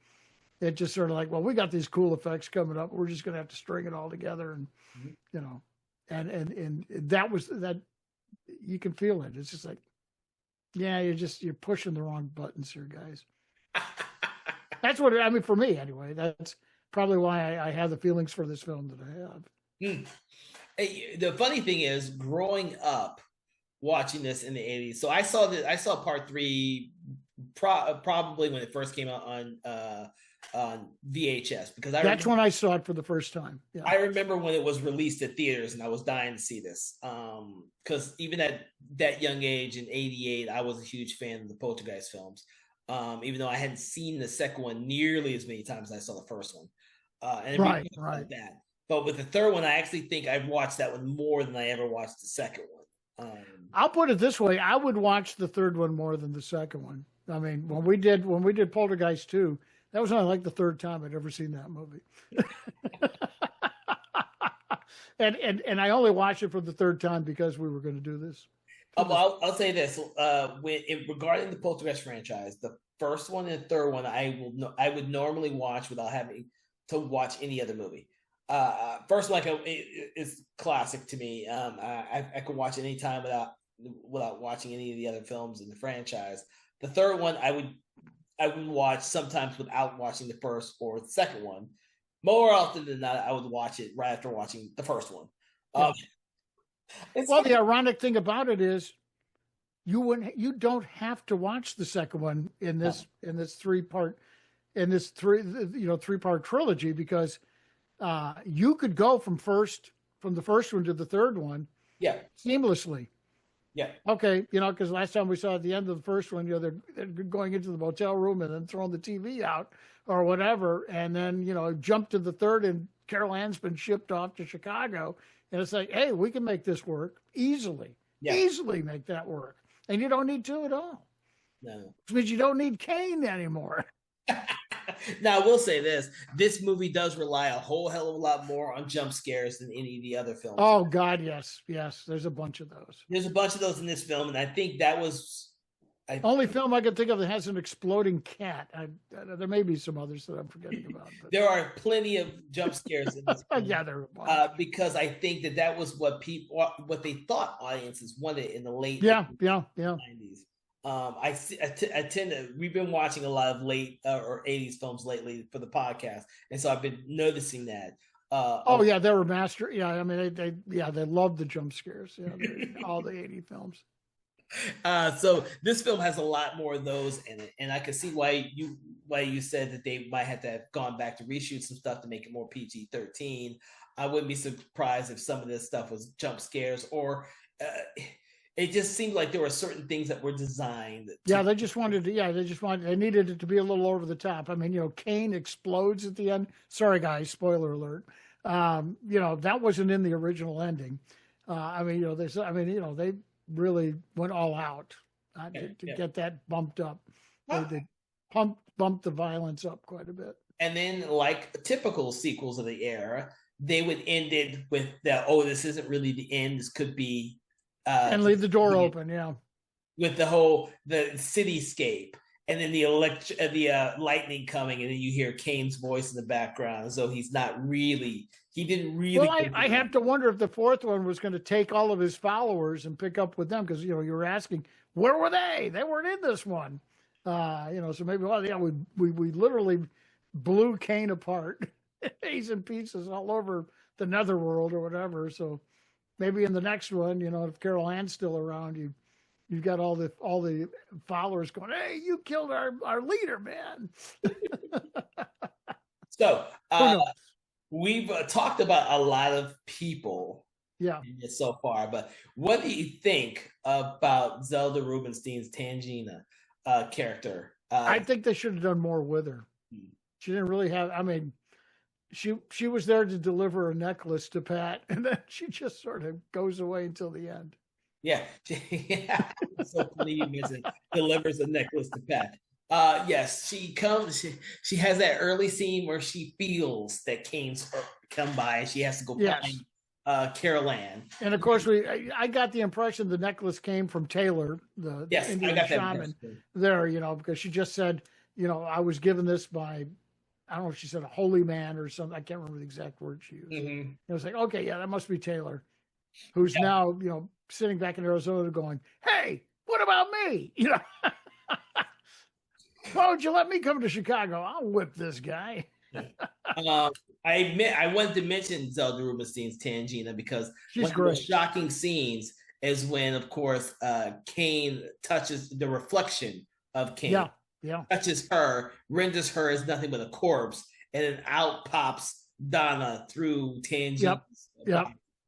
It just sort of like, well, we got these cool effects coming up. We're just going to have to string it all together, and and that was that. You can feel it. It's just like, yeah, you're pushing the wrong buttons here, guys. That's what I mean for me, anyway. That's probably why I have the feelings for this film that I have. The funny thing is, growing up watching this in the 80s, so I saw part 3 probably when it first came out on VHS, because that's when I saw it for the first time. Yeah. I remember when it was released at theaters, and I was dying to see this because even at that young age in '88, I was a huge fan of the Poltergeist films, even though I hadn't seen the second one nearly as many times as I saw the first one. Right. That. But with the third one, I actually think I've watched that one more than I ever watched the second one. I'll put it this way: I would watch the third one more than the second one. I mean, when we did Poltergeist 2, that was only like the third time I'd ever seen that movie. and I only watched it for the third time because we were going to do this. I'll say this: regarding the Poltergeist franchise, the first one and the third one, I would normally watch without having to watch any other movie. First one is classic to me. I could watch it anytime without watching any of the other films in the franchise. The third one, I would watch sometimes without watching the first or the second one. More often than not, I would watch it right after watching the first one. The ironic thing about it is, you don't have to watch the second one in this three-part trilogy, because you could go from the first one to the third one, seamlessly. Yeah. Okay, because last time we saw at the end of the first one, they're going into the motel room and then throwing the TV out or whatever, and then jump to the third, and Carol Ann's been shipped off to Chicago, and it's like, hey, we can make this work easily. Yeah. Easily make that work, and you don't need 2 at all. No, which means you don't need Kane anymore. Now, I will say this movie does rely a whole hell of a lot more on jump scares than any of the other films. Oh, God, yes. There's a bunch of those. There's a bunch of those in this film, and I think that was... only film I can think of that has an exploding cat. There may be some others that I'm forgetting about. But... there are plenty of jump scares in this film. Yeah, there are. Because I think that was what they thought audiences wanted in the late 90s. We've been watching a lot of late or 80s films lately for the podcast, and so I've been noticing that. They were master. Yeah, I mean, they loved the jump scares. Yeah, all the 80 films. So this film has a lot more of those in it, and I can see why you said that they might have to have gone back to reshoot some stuff to make it more PG-13. I wouldn't be surprised if some of this stuff was jump scares, or it just seemed like there were certain things that were designed. They needed it to be a little over the top. I mean, Kane explodes at the end. Sorry, guys, spoiler alert. That wasn't in the original ending. They really went all out to get that bumped up. They bumped the violence up quite a bit. And then, like typical sequels of the era, they would end it with this isn't really the end. This could be... and leave the door open, yeah. with the cityscape, and then the lightning coming, and then you hear Kane's voice in the background. So he didn't really. Well, I have to wonder if the fourth one was going to take all of his followers and pick up with them, because you were asking where were they? They weren't in this one. So maybe we literally blew Kane apart. He's in pieces all over the netherworld or whatever. So maybe in the next one, if Carol Ann's still around, you've got all the followers going, "Hey, you killed our leader, man." So we've talked about a lot of people so far, but what do you think about Zelda Rubinstein's Tangina character? I think they should have done more with her. She didn't really have. I mean, she was there to deliver a necklace to Pat, and then she just sort of goes away until the end. Yeah, so funny you mentioned delivers a necklace to Pat. Yes, she comes. She has that early scene where she feels that Kane's come by, and she has to go find Carol Ann. And of course, I got the impression the necklace came from Taylor, the Indian shaman there. Because she just said, I was given this by, I don't know if she said a holy man or something. I can't remember the exact word she used. Mm-hmm. It was like, okay, that must be Taylor, who's now, sitting back in Arizona going, "Hey, what about me? Why would you let me come to Chicago? I'll whip this guy." I wanted to mention Zelda Rubinstein's Tangina because she's great. Of the shocking scenes is when, of course, Kane touches the reflection of Kane. Touches her, renders her as nothing but a corpse, and then out pops Donna through Tangina.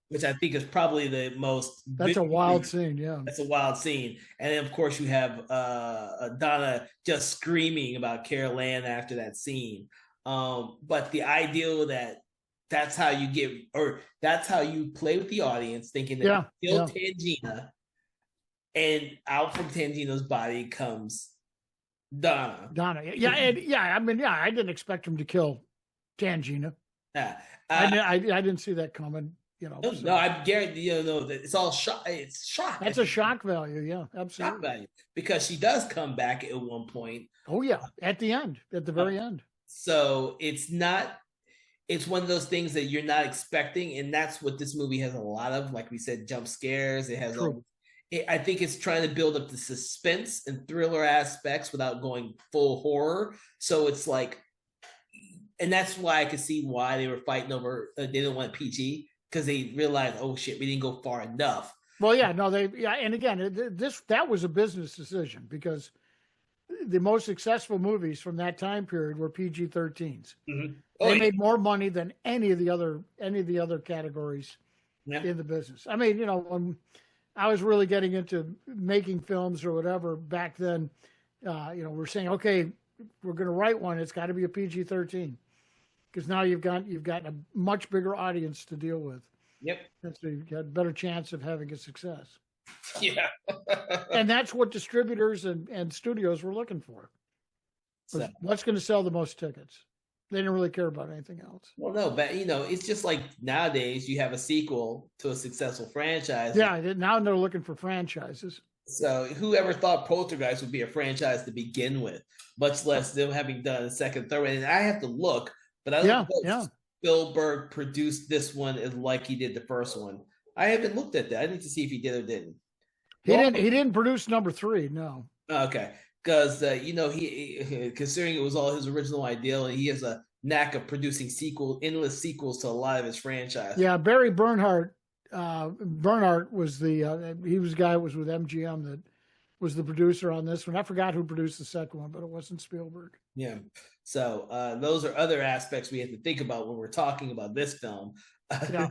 Which I think is probably the most. That's a wild scene, yeah. That's a wild scene, and then of course you have Donna just screaming about Carol Ann after that scene. But the idea that's how you get, or that's how you play with the audience, thinking that you kill Tangina, and out from Tangina's body comes Donna. I didn't expect him to kill Tangina. I didn't see that coming. No, I guarantee that it's all shock. It's shock. That's a shock value, yeah, absolutely. Shock value, because she does come back at one point. Oh yeah, at the very end. So it's not. It's one of those things that you're not expecting, and that's what this movie has a lot of. Like we said, jump scares. It has. I think it's trying to build up the suspense and thriller aspects without going full horror. So it's like, and that's why I could see why they were fighting over. They didn't want PG. Because they realized, oh shit, we didn't go far enough. Well, and again, that was a business decision, because the most successful movies from that time period were PG-13s. Mm-hmm. They made more money than any of the other categories in the business. I mean, when I was really getting into making films or whatever back then, we're saying, okay, we're going to write one. It's got to be a PG-13. Because now you've got a much bigger audience to deal with. Yep. So you've got a better chance of having a success. Yeah. And that's what distributors and studios were looking for. So, what's going to sell the most tickets? They didn't really care about anything else. Well, no, but it's just like nowadays you have a sequel to a successful franchise. Yeah, now they're looking for franchises. So whoever thought Poltergeist would be a franchise to begin with, much less them having done a second, third, and I have to look. But I don't know if Spielberg produced this one as like he did the first one. I haven't looked at that. I need to see if he did or didn't. He didn't produce number 3, no. Okay, because he considering it was all his original idea, and he has a knack of producing endless sequels to a lot of his franchises. Yeah, Barry Bernhardt. Bernhardt was he was the guy who was with MGM that was the producer on this one. I forgot who produced the second one, but it wasn't Spielberg. Yeah. So those are other aspects we have to think about when we're talking about this film. Yeah.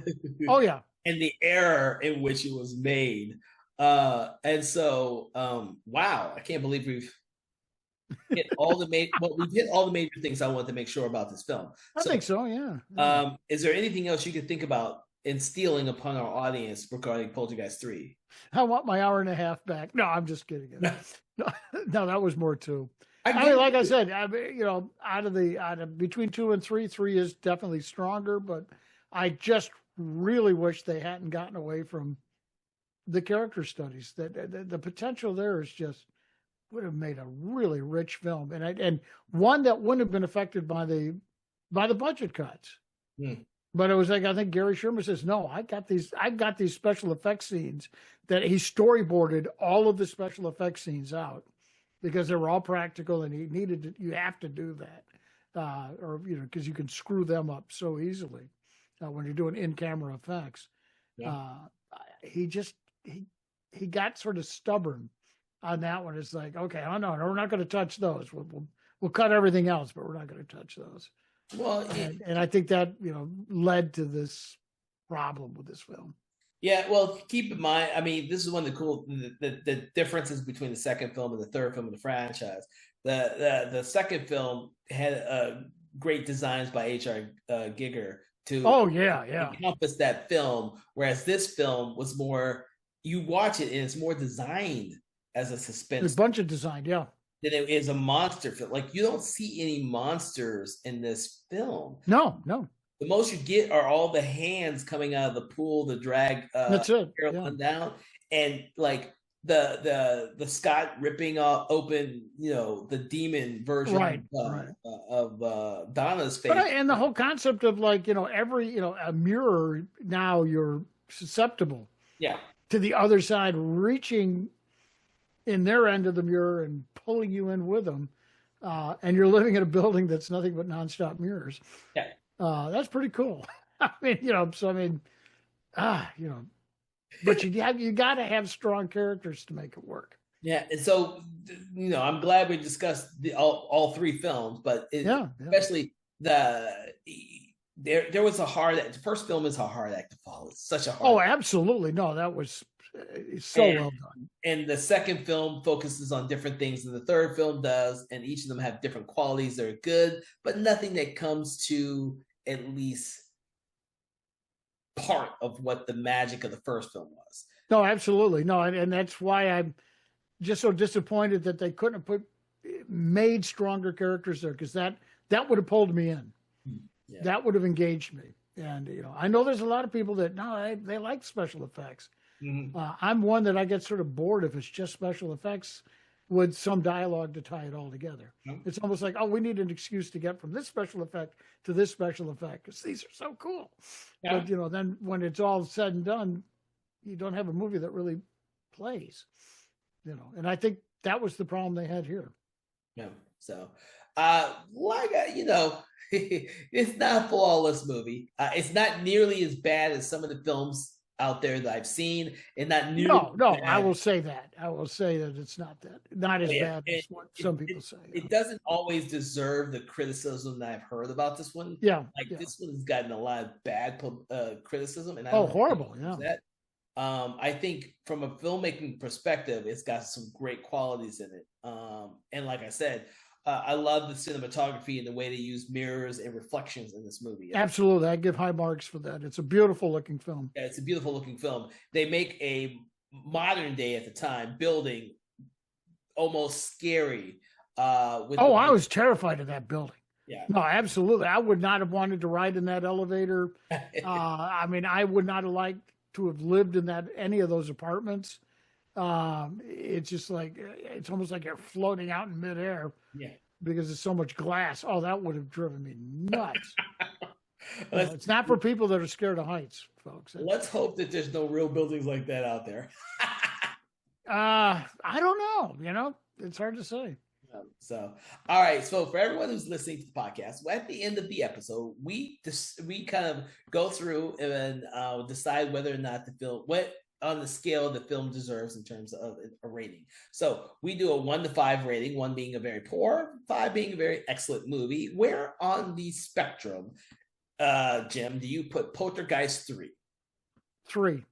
Oh yeah. And the era in which it was made. And so wow, I can't believe we've hit all the major things I wanted to make sure about this film. I think so, yeah. Is there anything else you could think about instilling upon our audience regarding Poltergeist 3? I want my hour and a half back. No, I'm just kidding. No, that was more too. Like I said, out of between 2 and 3 is definitely stronger, but I just really wish they hadn't gotten away from the character studies. That the potential there is just would have made a really rich film, and one that wouldn't have been affected by the budget cuts. But it was like, I think Gary Sherman says, no, I got these special effects scenes that he storyboarded all of the special effects scenes out because they were all practical, and he needed to, you have to do that. Or, because you can screw them up so easily when you're doing in-camera effects. Yeah. He got sort of stubborn on that one. It's like, okay, oh no, we're not going to touch those. We'll cut everything else, but we're not going to touch those. Well, and I think that led to this problem with this film. Yeah, well, keep in mind, I mean, this is one of the differences between the second film and the third film of the franchise. The second film had great designs by H.R. Giger to encompass that film, whereas this film was more, you watch it and it's more designed as a suspense. There's a bunch of design, yeah. Than it is a monster film. Like, you don't see any monsters in this film. No. The most you get are all the hands coming out of the pool, the drag that's it. Down, and like the Scott ripping open, the demon version of Donna's face. And the whole concept of like, every a mirror, now you're susceptible to the other side reaching in their end of the mirror and pulling you in with them. And you're living in a building that's nothing but nonstop mirrors. Yeah. That's pretty cool. I mean, but you got to have strong characters to make it work. Yeah. And so, I'm glad we discussed all three films, but especially there was the first film is a hard act to follow. It's such a hard. Oh, absolutely. No, that was well done. And the second film focuses on different things than the third film does, and each of them have different qualities that are good, but nothing that comes to at least part of what the magic of the first film was. No, absolutely. No, and that's why I'm just so disappointed that they couldn't have made stronger characters there, because that would have pulled me in. Yeah. That would have engaged me. And, I know there's a lot of people that, they like special effects. Mm-hmm. I'm one that I get sort of bored if it's just special effects with some dialogue to tie it all together. Mm-hmm. It's almost like, we need an excuse to get from this special effect to this special effect because these are so cool. Yeah. But, then when it's all said and done, you don't have a movie that really plays, and I think that was the problem they had here. Yeah. So, it's not a flawless movie. It's not nearly as bad as some of the films out there that I've seen, and not nearly. No, I will say that. I will say that it's not as bad as what some people say. It doesn't always deserve the criticism that I've heard about this one. Yeah, this one has gotten a lot of bad criticism, and horrible. Yeah. That. I think from a filmmaking perspective, it's got some great qualities in it. And like I said, I love the cinematography and the way they use mirrors and reflections in this movie. Absolutely. I give high marks for that. It's a beautiful looking film. Yeah, it's a beautiful looking film. They make a modern day at the time building almost scary. I was terrified of that building. Yeah. No, absolutely. I would not have wanted to ride in that elevator. I would not have liked to have lived in any of those apartments. It's just like, it's almost like you're floating out in midair. Yeah. Because there's so much glass. Oh, that would have driven me nuts. It's not for people that are scared of heights, folks. Let's hope that there's no real buildings like that out there. I don't know. It's hard to say. So, all right. So for everyone who's listening to the podcast, at the end of the episode, we kind of go through and decide whether or not the film, what on the scale the film deserves in terms of a rating. So we do a 1 to 5 rating, 1 being a very poor, 5 being a very excellent movie. Where on the spectrum, Jim, do you put Poltergeist 3? 3.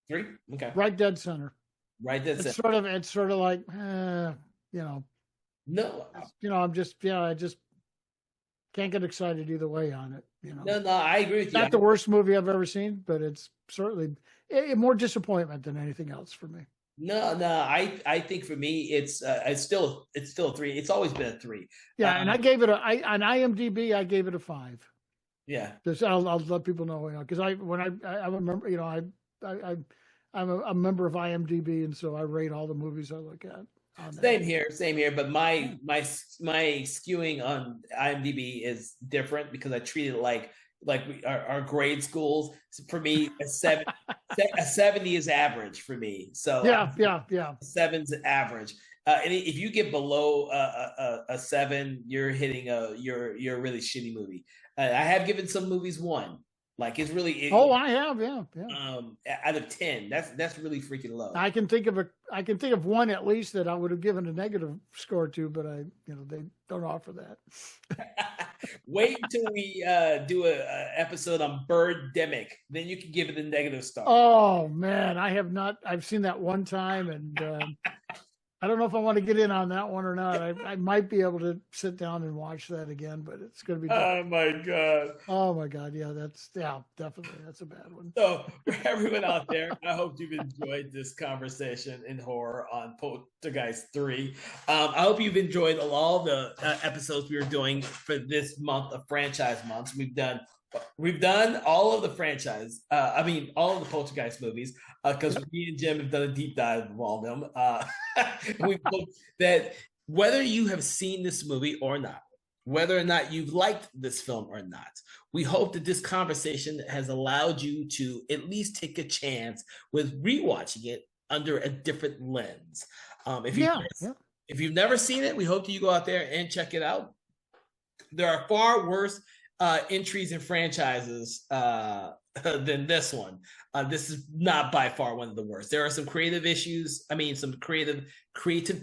3? Okay. Right dead center. Right dead center. It's sort of like, No, I just can't get excited either way on it. No, I agree with you. Not the worst movie I've ever seen, but it's certainly more disappointment than anything else for me. No, I think for me it's still a 3. It's always been a 3. Yeah, and I gave it on IMDb. I gave it a 5. Yeah, I'll let people know because I remember I I'm a member of IMDb, and so I rate all the movies I look at. Same here. But my skewing on IMDb is different because I treat it like our grade schools. So for me, a 70 is average for me. So yeah. 7's average. And if you get below a 7, you're hitting you're a really shitty movie. I have given some movies 1. Like it's really. I have, yeah. Out of 10, that's really freaking low. I can think of one at least that I would have given a negative score to, but they don't offer that. Wait until we do a episode on Birdemic, then you can give it a negative star. Oh man, I have not. I've seen that one time, and I don't know if I want to get in on that one or not. I might be able to sit down and watch that again, but it's going to be different. Oh my god, yeah, definitely that's a bad one. So for everyone out there, I hope you've enjoyed this conversation in horror on Poltergeist 3. I hope you've enjoyed all the episodes we are doing for this month of franchise months. We've done all of the franchise. All of the Poltergeist movies, because me and Jim have done a deep dive of all of them. We've looked that whether you have seen this movie or not, whether or not you've liked this film or not, we hope that this conversation has allowed you to at least take a chance with rewatching it under a different lens. If you've never seen it, we hope that you go out there and check it out. There are far worse entries in franchises than this one. This is not by far one of the worst. There are some creative issues. Some creative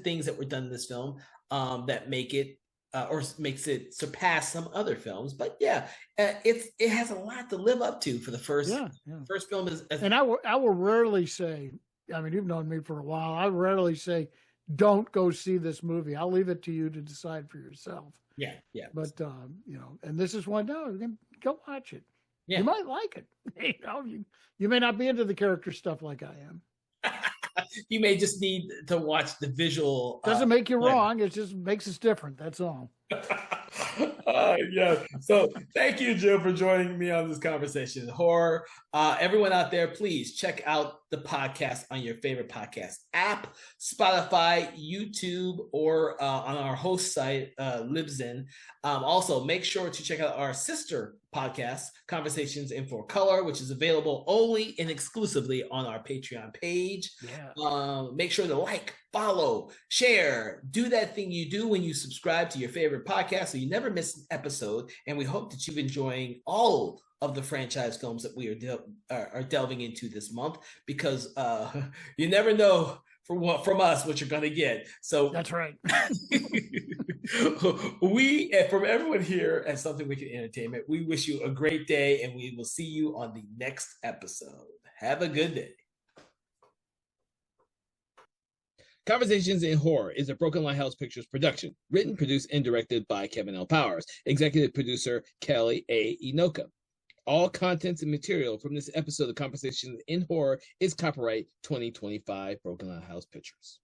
things that were done in this film that make it or makes it surpass some other films. But it has a lot to live up to for the first film. And I will rarely say. You've known me for a while. I rarely say, "Don't go see this movie." I'll leave it to you to decide for yourself. Yeah. But and this is one. No, go watch it. Yeah. You might like it. You may not be into the character stuff like I am. You may just need to watch the visual. Doesn't make you wrong. It just makes us different. That's all. So thank you, Joe, for joining me on this conversation in horror. Everyone out there, please check out the podcast on your favorite podcast app, Spotify, YouTube, or on our host site, Libsyn. Also, make sure to check out our sister podcast, Conversations in 4Color, which is available only and exclusively on our Patreon page. Make sure to like, follow, share, do that thing you do when you subscribe to your favorite podcast so you never miss an episode. And we hope that you've enjoying all of the franchise films that we are delving into this month, because you never know from us what you're going to get. So that's right. From everyone here at Something Wicked Entertainment, we wish you a great day, and we will see you on the next episode. Have a good day. Conversations in Horror is a Broken Lighthouse Pictures production, written, produced, and directed by Kevin L. Powers, executive producer Kelly A. Inoka. All contents and material from this episode of Conversations in Horror is copyright 2025 Broken Lighthouse Pictures.